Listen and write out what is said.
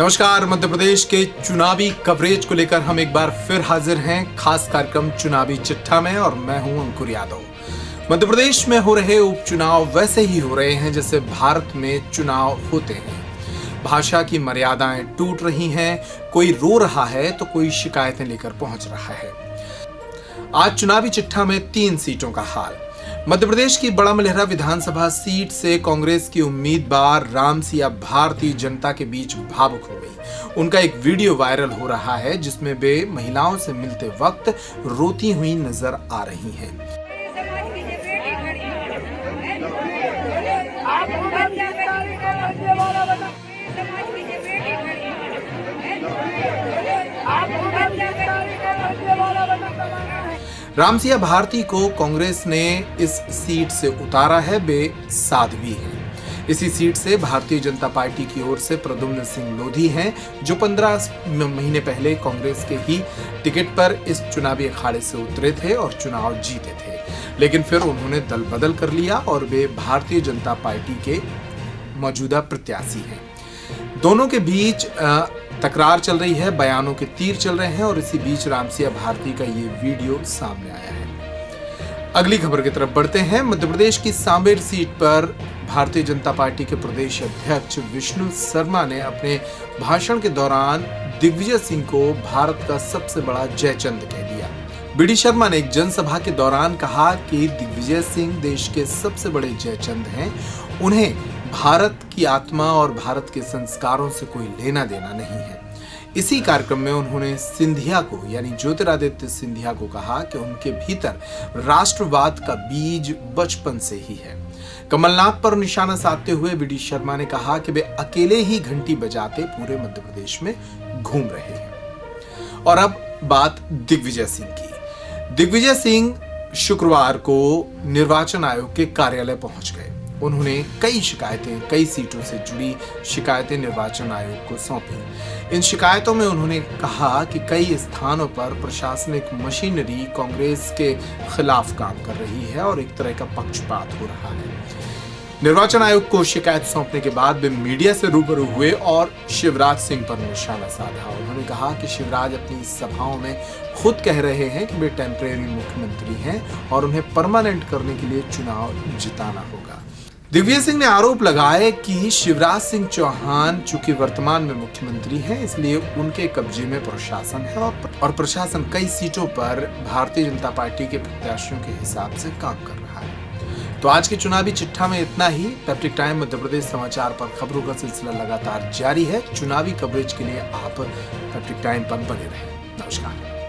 नमस्कार। मध्य प्रदेश के चुनावी कवरेज को लेकर हम एक बार फिर हाजिर हैं खास कार्यक्रम चुनावी चिट्ठा में, और मैं हूं अंकुर यादव। मध्य प्रदेश में हो रहे उपचुनाव वैसे ही हो रहे हैं जैसे भारत में चुनाव होते हैं। भाषा की मर्यादाएं टूट रही हैं, कोई रो रहा है तो कोई शिकायतें लेकर पहुंच रहा है। आज चुनावी चिट्ठा में 3 सीटों का हाल। मध्य प्रदेश की बड़ा मलहरा विधानसभा सीट से कांग्रेस की उम्मीदवार रामसिया भारती जनता के बीच भावुक हो गई। उनका एक वीडियो वायरल हो रहा है जिसमें वे महिलाओं से मिलते वक्त रोती हुई नजर आ रही हैं। रामसिया भारती को कांग्रेस ने इस सीट से उतारा है, वे साध्वी हैं। इसी सीट से भारतीय जनता पार्टी की ओर से प्रद्युम्न सिंह लोधी हैं, जो 15 महीने पहले कांग्रेस के ही टिकट पर इस चुनावी अखाड़े से उतरे थे और चुनाव जीते थे, लेकिन फिर उन्होंने दल बदल कर लिया और वे भारतीय जनता पार्टी के मौजूदा प्रत्याशी हैं। दोनों के बीच तकरार चल रही है, बयानों के तीर चल रहे हैं, और इसी बीच रामसिया भारती का ये वीडियो सामने आया है। अगली खबर की तरफ बढ़ते हैं। मध्य प्रदेश की सांवेर सीट पर भारतीय जनता पार्टी के प्रदेश अध्यक्ष विष्णु शर्मा ने अपने भाषण के दौरान दिग्विजय सिंह को भारत का सबसे बड़ा जयचंद कह दिया। बीडी शर्मा ने एक जनसभा के दौरान कहा कि दिग्विजय सिंह देश के सबसे बड़े जयचंद हैं, उन्हें भारत की आत्मा और भारत के संस्कारों से कोई लेना देना नहीं है। इसी कार्यक्रम में उन्होंने सिंधिया को, यानी ज्योतिरादित्य सिंधिया को कहा कि उनके भीतर राष्ट्रवाद का बीज बचपन से ही है। कमलनाथ पर निशाना साधते हुए बीडी शर्मा ने कहा कि वे अकेले ही घंटी बजाते पूरे मध्य प्रदेश में घूम रहे हैं। और अब बात दिग्विजय सिंह की। दिग्विजय सिंह शुक्रवार को निर्वाचन आयोग के कार्यालय पहुंच गए। उन्होंने कई सीटों से जुड़ी शिकायतें निर्वाचन आयोग को सौंपी। इन शिकायतों में उन्होंने कहा कि कई स्थानों पर प्रशासनिक मशीनरी कांग्रेस के खिलाफ काम कर रही है और एक तरह का पक्षपात हो रहा है। निर्वाचन आयोग को शिकायत सौंपने के बाद वे मीडिया से रूबरू हुए और शिवराज सिंह पर निशाना साधा। उन्होंने कहा कि शिवराज अपनी सभाओं में खुद कह रहे हैं कि वे टेम्परेरी मुख्यमंत्री हैं और उन्हें परमानेंट करने के लिए चुनाव जिताना होगा। दिग्विजय सिंह ने आरोप लगाए कि शिवराज सिंह चौहान चूंकि वर्तमान में मुख्यमंत्री हैं, इसलिए उनके कब्जे में प्रशासन है और प्रशासन कई सीटों पर भारतीय जनता पार्टी के प्रत्याशियों के हिसाब से काम कर रहा है। तो आज के चुनावी चिट्ठा में इतना ही। पैट्रिक टाइम मध्य प्रदेश समाचार पर खबरों का सिलसिला लगातार जारी है। चुनावी कवरेज के लिए आप पैट्रिक टाइम पर बने रहें। नमस्कार।